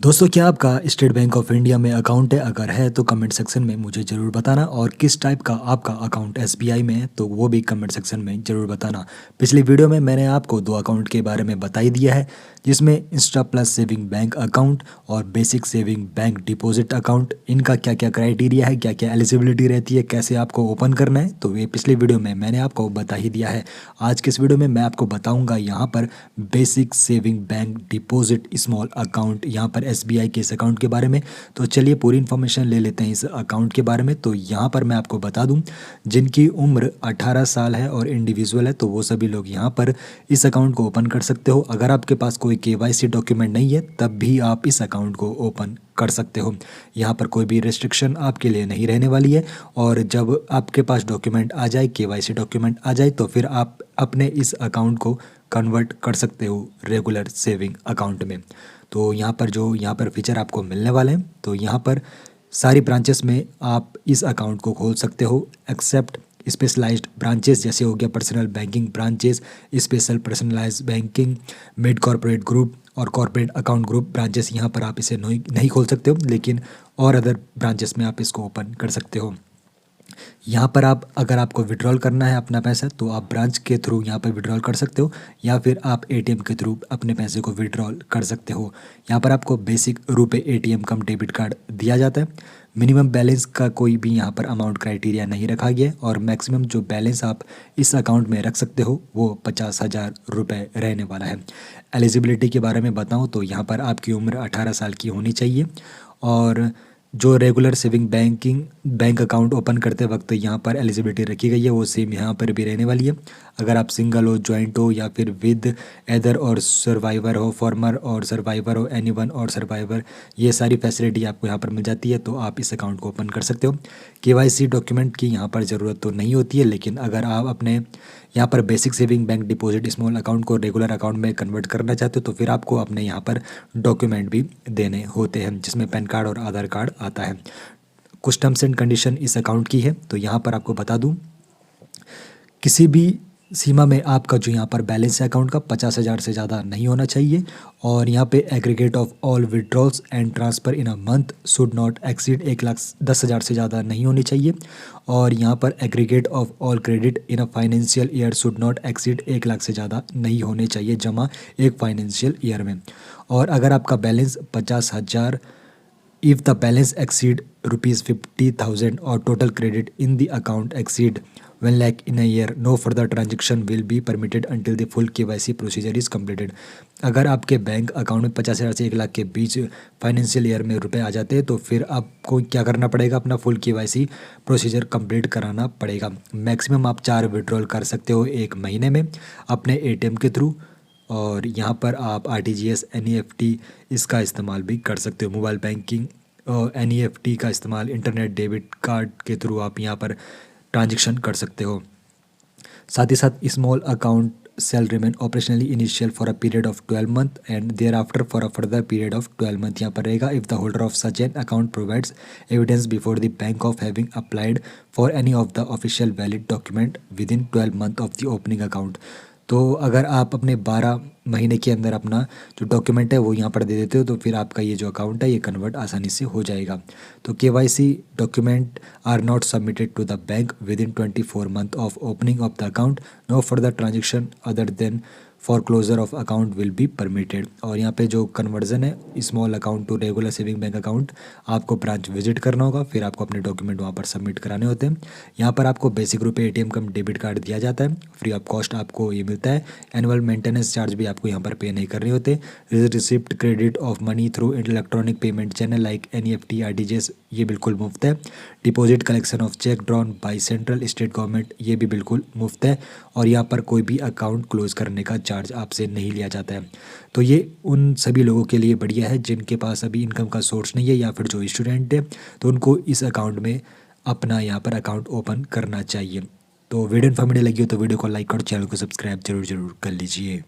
दोस्तों, क्या आपका स्टेट बैंक ऑफ इंडिया में अकाउंट है? अगर है तो कमेंट सेक्शन में मुझे ज़रूर बताना। और किस टाइप का आपका अकाउंट एसबीआई में है तो वो भी कमेंट सेक्शन में ज़रूर बताना। पिछली वीडियो में मैंने आपको दो अकाउंट के बारे में बता ही दिया है, जिसमें insta plus saving bank account और basic saving bank deposit account, इनका क्या क्या क्राइटेरिया है, क्या क्या एलिजिबिलिटी रहती है, कैसे आपको ओपन करना है, तो ये पिछली वीडियो में मैंने आपको बता ही दिया है। आज के इस वीडियो में मैं आपको बताऊंगा यहाँ पर basic saving bank deposit small account, यहाँ पर एसबीआई के इस अकाउंट के बारे में। तो चलिए पूरी इन्फॉर्मेशन ले लेते हैं इस अकाउंट के बारे में। तो यहाँ पर मैं आपको बता दूं, जिनकी उम्र 18 साल है और इंडिविजुअल है, तो वो सभी लोग यहाँ पर इस अकाउंट को ओपन कर सकते हो। अगर आपके पास कोई केवाईसी डॉक्यूमेंट नहीं है तब भी आप इस अकाउंट को ओपन कर सकते हो। यहाँ पर कोई भी रिस्ट्रिक्शन आपके लिए नहीं रहने वाली है। और जब आपके पास डॉक्यूमेंट आ जाए, केवाईसी डॉक्यूमेंट आ जाए, तो फिर आप अपने इस अकाउंट को कन्वर्ट कर सकते हो रेगुलर सेविंग अकाउंट में। तो यहाँ पर फीचर आपको मिलने वाले हैं। तो यहाँ पर सारी ब्रांचेस में आप इस अकाउंट को खोल सकते हो, एक्सेप्ट स्पेशलाइज्ड ब्रांचेस, जैसे हो गया personal banking branches, special personalised banking, mid corporate group और कॉर्पोरेट अकाउंट ग्रुप ब्रांचेस। यहाँ पर आप इसे नहीं खोल सकते हो, लेकिन और अदर ब्रांचेस में आप इसको ओपन कर सकते हो। यहाँ पर आप अगर आपको विड्रॉल करना है अपना पैसा, तो आप ब्रांच के थ्रू यहाँ पर विड्रॉल कर सकते हो, या फिर आप एटीएम के थ्रू अपने पैसे को विड्रॉल कर सकते हो। यहाँ पर आपको बेसिक रुपए एटीएम कम डेबिट कार्ड दिया जाता है। मिनिमम बैलेंस का कोई भी यहाँ पर अमाउंट क्राइटेरिया नहीं रखा गया है, और मैक्सिमम जो बैलेंस आप इस अकाउंट में रख सकते हो वो 50,000 रुपये रहने वाला है। एलिजिबिलिटी के बारे में बताऊँ तो यहाँ पर आपकी उम्र 18 साल की होनी चाहिए, और जो regular saving bank account open करते वक्त यहाँ पर एलिजिबिलिटी रखी गई है वो सेम यहाँ पर भी रहने वाली है। अगर आप सिंगल हो, जॉइंट हो, या फिर विद एदर और सर्वाइवर हो, फॉर्मर और सर्वाइवर हो, एनीवन और सर्वाइवर, ये सारी फैसिलिटी आपको यहाँ पर मिल जाती है, तो आप इस अकाउंट को ओपन कर सकते हो। केवाईसी डॉक्यूमेंट की यहाँ पर ज़रूरत तो नहीं होती है, लेकिन अगर आप अपने यहाँ पर basic saving bank deposit small account को रेगुलर अकाउंट में कन्वर्ट करना चाहते हो, तो फिर आपको अपने यहाँ पर डॉक्यूमेंट भी देने होते हैं, जिसमें पैन कार्ड और आधार कार्ड आता है। कुछ टर्म्स एंड कंडीशन इस अकाउंट की है। तो यहाँ पर आपको बता दूँ, किसी भी सीमा में आपका जो यहाँ पर बैलेंस है अकाउंट का 50,000 से ज़्यादा नहीं होना चाहिए। और यहाँ पे aggregate of all withdrawals and transfer in a month should not exceed 1,10,000 से ज़्यादा नहीं होनी चाहिए। और यहाँ पर aggregate of all credit in a financial year should not exceed 1,00,000 से ज़्यादा नहीं होने चाहिए जमा एक फाइनेंशियल ईयर में। और अगर आपका balance 50,000, if the balance exceed rupees 50,000 or total credit in the account exceed 1 lakh in a year, no further transaction will be permitted until the full KYC procedure is completed। अगर आपके bank account में 50,000 से 1 लाख के बीच financial year में रुपए आ जाते हैं, तो फिर आपको क्या करना पड़ेगा, अपना फुल KYC प्रोसीजर कंप्लीट कराना पड़ेगा। मैक्सिमम आप 4 विड्रॉल कर सकते हो एक महीने में अपने एटीएम के थ्रू। और यहाँ पर आप आरटीजीएस, एनईएफटी इसका इस्तेमाल भी कर सकते हो। मोबाइल बैंकिंग और एनईएफटी का इस्तेमाल, इंटरनेट डेबिट कार्ड के थ्रू आप यहाँ पर ट्रांजैक्शन कर सकते हो। साथ ही साथ small account shall remain operationally initial for a period of 12 month and there after for a further period of 12 month यहाँ पर रहेगा if the holder of such an account provides evidence before the bank of having applied for any of the official valid document within 12 month of the opening account. तो अगर आप अपने 12 महीने के अंदर अपना जो डॉक्यूमेंट है वो यहाँ पर दे देते हो, तो फिर आपका ये जो अकाउंट है ये कन्वर्ट आसानी से हो जाएगा। तो KYC document are not submitted to the bank within 24 month of opening of the account, no further transaction other than for closure of account will be permitted. और यहाँ पे जो कन्वर्जन है small account to regular saving bank account, आपको branch visit करना होगा, फिर आपको अपने डॉक्यूमेंट वहाँ पर सबमिट कराने होते हैं। यहाँ पर आपको बेसिक रुपये एटीएम कम डेबिट कार्ड दिया जाता है, फ्री ऑफ कॉस्ट आपको ये मिलता है। एनुअल मेंटेनेंस चार्ज भी आपको यहाँ पर पे नहीं करने होते। Receipt credit of money through electronic payment channel like NEFT, RTGS ये बिल्कुल मुफ्त है। Deposit collection of check drawn by central state government ये भी बिल्कुल मुफ्त है। और यहाँ पर कोई भी अकाउंट क्लोज करने का चार्ज आपसे नहीं लिया जाता है। तो ये उन सभी लोगों के लिए बढ़िया है जिनके पास अभी इनकम का सोर्स नहीं है, या फिर जो स्टूडेंट है, तो उनको इस अकाउंट में अपना यहाँ पर अकाउंट ओपन करना चाहिए। तो वीडियो इन्फॉर्मेटिव लगी हो तो वीडियो को लाइक और चैनल को सब्सक्राइब जरूर कर लीजिए।